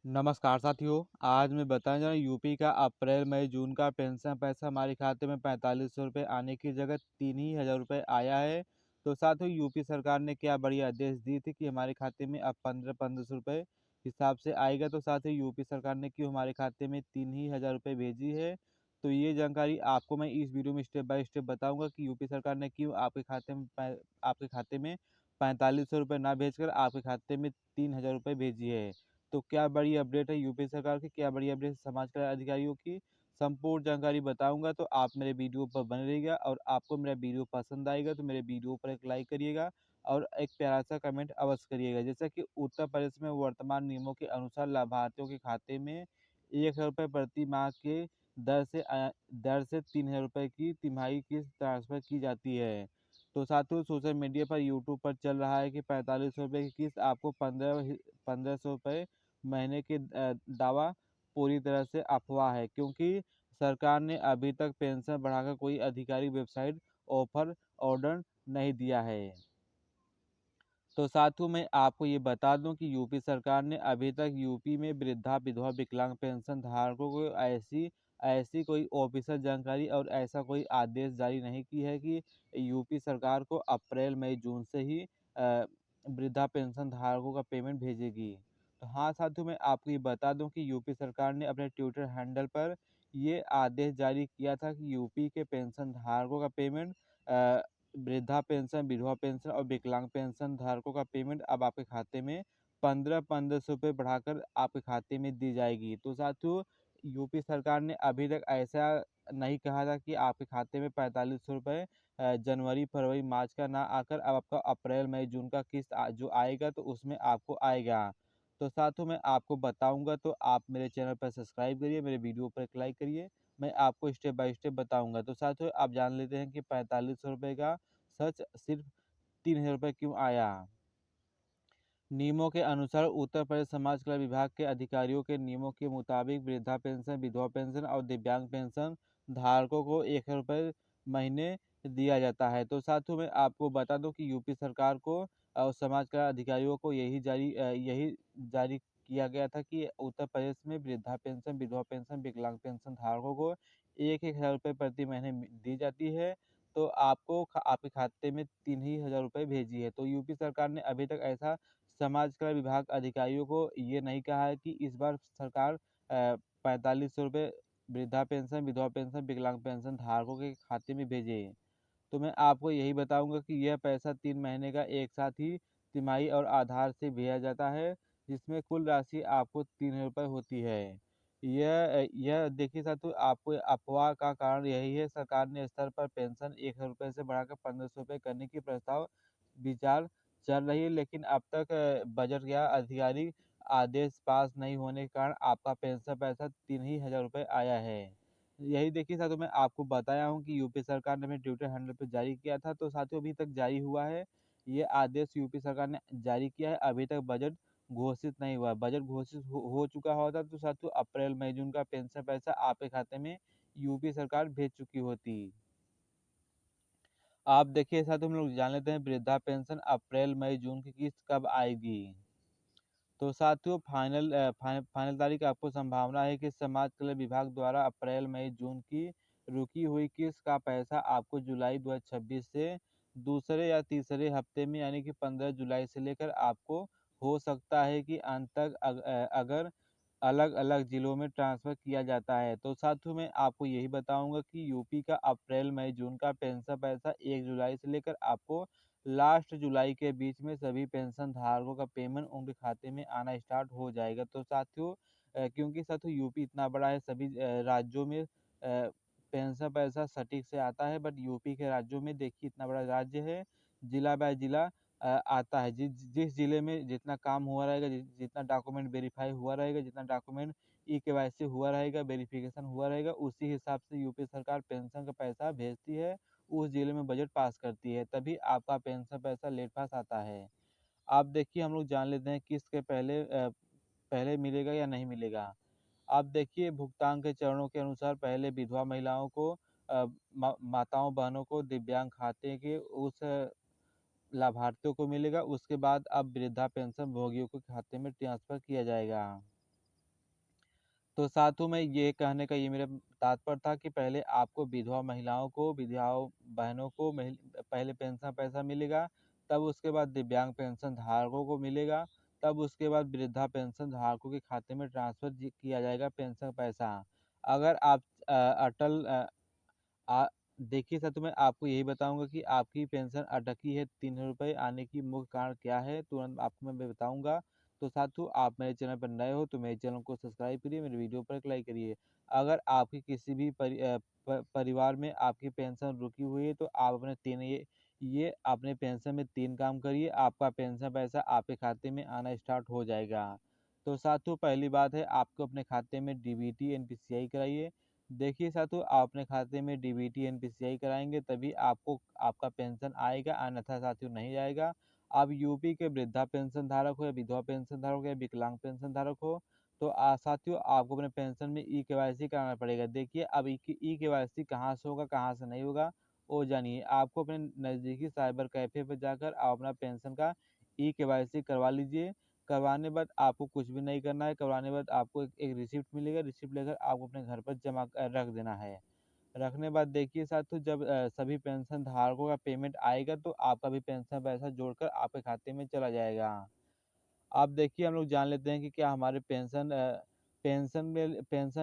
नमस्कार साथियों। आज मैं बताने जा रहा हूँ यूपी का अप्रैल मई जून का पेंशन पैसा हमारे खाते में 4500 रुपये आने की जगह 3 ही हज़ार रुपये आया है। तो साथियों, यूपी सरकार ने क्या बड़ी आदेश दी थी कि हमारे खाते में अब 1500 हिसाब से आएगा। तो साथियों, यूपी सरकार ने क्यों हमारे खाते में 3 ही हज़ार रुपये भेजी है, तो ये जानकारी आपको मैं इस वीडियो में स्टेप बाय स्टेप बताऊंगा कि यूपी सरकार ने क्यों आपके खाते में 4500 रुपये ना भेजकर आपके खाते में 3 हज़ार रुपये भेजी है। तो क्या बड़ी अपडेट है यूपी सरकार की, क्या बड़ी अपडेट समाज कल्याण अधिकारियों की, संपूर्ण जानकारी बताऊंगा। तो आप मेरे वीडियो पर बने रहिएगा और आपको मेरा वीडियो पसंद आएगा तो मेरे वीडियो पर एक लाइक करिएगा और एक प्यारा सा कमेंट अवश्य करिएगा। जैसा कि उत्तर प्रदेश में वर्तमान नियमों के अनुसार लाभार्थियों के खाते में 1 हज़ार रुपये प्रति माह के दर से 3 हज़ार रुपये की तिमाही किस्त ट्रांसफर की जाती है। तो साथियों, सोशल मीडिया पर यूट्यूब पर चल रहा है कि 4500 रुपये की किस्त आपको 1500 रुपये महीने के दावा पूरी तरह से अफवाह है, क्योंकि सरकार ने अभी तक पेंशन बढ़ाकर कोई आधिकारिक वेबसाइट ऑफर ऑर्डर नहीं दिया है। तो साथियों, मैं आपको ये बता दूं कि यूपी सरकार ने अभी तक यूपी में वृद्धा विधवा विकलांग पेंशन धारकों को ऐसी ऐसी कोई ऑफिशियल जानकारी और ऐसा कोई आदेश जारी नहीं की है कि यूपी सरकार को अप्रैल मई जून से ही वृद्धा पेंशन धारकों का पेमेंट भेजेगी। तो हाँ साथियों, मैं आपको ये बता दूं कि यूपी सरकार ने अपने ट्विटर हैंडल पर ये आदेश जारी किया था कि यूपी के पेंशन धारकों का पेमेंट, वृद्धा पेंशन, विधवा पेंशन और विकलांग पेंशन धारकों का पेमेंट अब आपके खाते में 1500 रुपये बढ़ाकर आपके खाते में दी जाएगी। तो साथियों, यूपी सरकार ने अभी तक ऐसा नहीं कहा था कि आपके खाते में 4500 रुपये जनवरी फरवरी मार्च का ना आकर अब आपका अप्रैल मई जून का किस्त जो आएगा तो उसमें आपको आएगा। तो साथियों, मैं आपको बताऊंगा, तो आप मेरे चैनल पर सब्सक्राइब करिए, मेरे वीडियो पर एक लाइक करिए। मैं आपको स्टेप बाय स्टेप बताऊंगा। तो साथियों, आप जान लेते हैं कि 4500 रुपये का सच सिर्फ 3 हज़ार रुपये क्यों आया। नियमों के अनुसार उत्तर प्रदेश समाज कल्याण विभाग के अधिकारियों के नियमों के मुताबिक वृद्धा पेंशन, विधवा पेंशन और दिव्यांग पेंशन धारकों को 1 हज़ार रुपये महीने दिया जाता है। तो साथियों, मैं आपको बता दूं कि यूपी सरकार को और समाज कल्याण अधिकारियों को यही जारी किया गया था कि उत्तर प्रदेश में वृद्धा पेंशन, विधवा पेंशन, विकलांग पेंशन धारकों को 1-1 हज़ार रुपये प्रति महीने दी जाती है। तो आपके खाते में 3 ही हज़ार रुपये भेजी है। तो यूपी सरकार ने अभी तक ऐसा समाज कल्याण विभाग अधिकारियों को ये नहीं कहा है कि इस बार सरकार 4500 रुपये वृद्धा पेंशन, विधवा पेंशन, विकलांग पेंशन धारकों के खाते में भेजे। तो मैं आपको यही बताऊंगा कि यह पैसा 3 महीने का एक साथ ही तिमाही और आधार से भेजा जाता है, जिसमें कुल राशि आपको 3 हज़ार रुपये होती है। यह देखिए साथियों, आपको अफवाह का कारण यही है, सरकार ने स्तर पर पेंशन 1 हज़ार रुपये से बढ़ाकर 1500 रुपये करने की प्रस्ताव विचार चल रही है, लेकिन अब तक बजट या आधिकारिक आदेश पास नहीं होने के कारण आपका पेंशन पैसा 3 ही हज़ार रुपये आया है। यही देखिए साथियों, मैं आपको बताया हूँ कि यूपी सरकार ने अपने ट्विटर हैंडल पर जारी किया था। तो साथियों, अभी तक जारी हुआ है ये आदेश, यूपी सरकार ने जारी किया है। अभी तक बजट घोषित नहीं हुआ। बजट घोषित हो चुका होता तो साथियों अप्रैल मई जून का पेंशन पैसा आपके खाते में यूपी सरकार भेज चुकी होती। आप देखिए साथियों, हम लोग जान लेते हैं वृद्धा पेंशन अप्रैल मई जून की किस्त कब आएगी। तो साथियों, फाइनल तारीख आपको संभावना है कि समाज कल्याण विभाग द्वारा अप्रैल मई जून की रुकी हुई किस्त का पैसा आपको जुलाई 2026 से दूसरे या तीसरे हफ्ते में यानी कि 15 जुलाई से लेकर आपको हो सकता है कि अंत तक अगर अलग अलग जिलों में ट्रांसफ़र किया जाता है। तो साथियों, मैं आपको यही बताऊंगा कि यूपी का अप्रैल मई जून का पेंशन पैसा 1 जुलाई से लेकर आपको लास्ट जुलाई के बीच में सभी पेंशन धारकों का पेमेंट उनके खाते में आना स्टार्ट हो जाएगा। तो साथियों, क्योंकि साथियों यूपी इतना बड़ा है, सभी राज्यों में पेंशन पैसा सटीक से आता है, बट यूपी के राज्यों में देखिए इतना बड़ा राज्य है, जिला बाय जिला आता है। जिस जिले में जितना काम हुआ रहेगा, जितना डॉक्यूमेंट वेरीफाई हुआ रहेगा, जितना डॉक्यूमेंट ई-केवाईसी हुआ रहेगा, वेरिफिकेशन हुआ रहेगा, उसी हिसाब से यूपी सरकार पेंशन का पैसा भेजती है, उस जिले में बजट पास करती है, तभी आपका पेंशन पैसा लेट पास आता है। आप देखिए, हम लोग जान लेते हैं किस्त के पहले मिलेगा या नहीं मिलेगा। आप देखिए, भुगतान के चरणों के अनुसार पहले विधवा महिलाओं को, माताओं बहनों को, दिव्यांग खाते के उस लाभार्थियों को मिलेगा। उसके बाद अब वृद्धा पेंशन भोगियों के खाते में ट्रांसफर किया जाएगा। तो साथियों में ये कहने का ये मेरा तात्पर्य था कि पहले आपको विधवा महिलाओं को, विधवा बहनों को पहले पेंशन पैसा मिलेगा, तब उसके बाद दिव्यांग पेंशन धारकों को मिलेगा, तब उसके बाद वृद्धा पेंशन धारकों के खाते में ट्रांसफर किया जाएगा पेंशन पैसा। अगर आप अटल आ देखिए सर, तो मैं आपको यही बताऊँगा कि आपकी पेंशन अटकी है 3 रुपए आने की मुख्य कारण क्या है, तुरंत आपको मैं बताऊँगा। तो साथियों, आप मेरे चैनल पर नए हो तो मेरे चैनल को सब्सक्राइब करिए, मेरे वीडियो पर एक लाइक करिए। अगर आपकी किसी भी परिवार में आपकी पेंशन रुकी हुई है तो आप अपने 3 ये अपने पेंशन में 3 काम करिए, आपका पेंशन पैसा आपके खाते में आना स्टार्ट हो जाएगा। तो साथियों, पहली बात है आपको अपने खाते में डीबीटी एनपीसीआई कराइए। देखिए साथियों, आप अपने खाते में डीबीटी एनपीसीआई कराएंगे तभी आपको आपका पेंशन आएगा, अन्यथा साथियों नहीं आएगा। आप यूपी के वृद्धा पेंशन धारक हो या विधवा पेंशन धारक हो या विकलांग पेंशन धारक हो तो साथियों आपको अपने पेंशन में ई केवाईसी कराना पड़ेगा। देखिए अब ई केवाईसी कहाँ से होगा, कहाँ से नहीं होगा, वो जानिए। आपको अपने नज़दीकी साइबर कैफे पर जाकर आप अपना पेंशन का ई केवाईसी करवा लीजिए। करवाने बाद आपको कुछ भी नहीं करना है, करवाने बाद आपको एक रिसिप्ट मिलेगा, रिसिप्ट लेकर आपको अपने घर पर जमा रख देना है। रखने बाद देखिए साथियों, जब सभी पेंशन धारकों का पेमेंट आएगा तो आपका भी पेंशन पैसा जोड़कर आपके खाते में चला जाएगा। अब देखिए हम लोग जान लेते हैं कि क्या हमारे पेंशन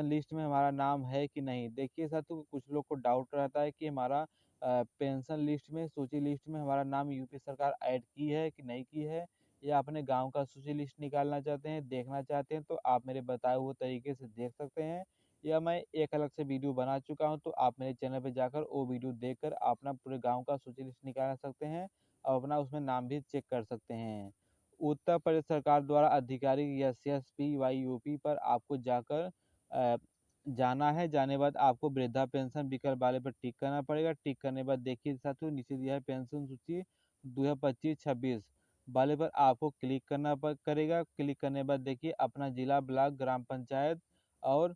लिस्ट में हमारा नाम है कि नहीं। देखिए साथियों, कुछ लोग को डाउट रहता है कि हमारा पेंशन लिस्ट में, सूची लिस्ट में हमारा नाम यूपी सरकार ऐड की है कि नहीं की है, या अपने गांव का सूची लिस्ट निकालना चाहते हैं, देखना चाहते हैं, तो आप मेरे बताए हुए तरीके से देख सकते हैं, या मैं एक अलग से वीडियो बना चुका हूं तो आप मेरे चैनल पर जाकर वो वीडियो देखकर अपना पूरे गांव का सूची लिस्ट निकाल सकते हैं और अपना उसमें नाम भी चेक कर सकते हैं। उत्तर प्रदेश सरकार द्वारा आधिकारिक SSPYUP पर आपको जाकर अ, जाना है। जाने बाद आपको वृद्धा पेंशन विकल्प वाले पर टिक करना पड़ेगा। टिक करने के बाद देखिए साथियों, नीचे दिया है पेंशन सूची 2025-26 वाले पर आपको क्लिक करना करेगा। क्लिक करने के बाद देखिए अपना जिला, ब्लॉक, ग्राम पंचायत और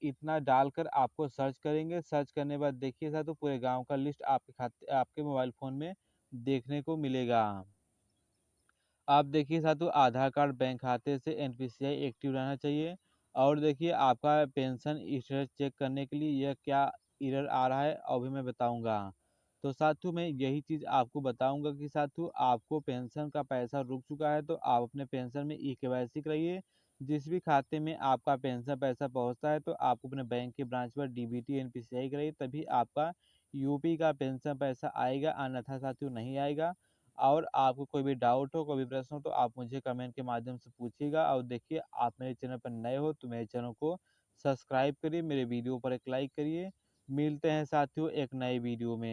इतना डालकर आपको सर्च करेंगे। सर्च करने के बाद देखिए साथियों, पूरे गांव का लिस्ट आपके मोबाइल फ़ोन में देखने को मिलेगा। आप देखिए साथियों, आधार कार्ड, बैंक खाते से एनपीसीआई एक्टिव रहना चाहिए। और देखिए आपका पेंशन स्टेटस चेक करने के लिए यह क्या एरर आ रहा है अभी मैं बताऊंगा। तो साथियों, मैं यही चीज़ आपको बताऊंगा कि साथियों आपको पेंशन का पैसा रुक चुका है तो आप अपने पेंशन में ई केवाईसी कराइए। जिस भी खाते में आपका पेंशन पैसा पहुंचता है तो आप अपने बैंक के ब्रांच पर डीबीटी एनपीसीआई कराइए, तभी आपका यूपी का पेंशन पैसा आएगा, अन्यथा साथियों नहीं आएगा। और आपको कोई भी डाउट हो, कोई भी प्रश्न हो तो आप मुझे कमेंट के माध्यम से पूछिएगा। और देखिए, आप मेरे चैनल पर नए हो तो मेरे चैनल को सब्सक्राइब करिए, मेरे वीडियो पर एक लाइक करिए। मिलते हैं साथियों एक नए वीडियो में।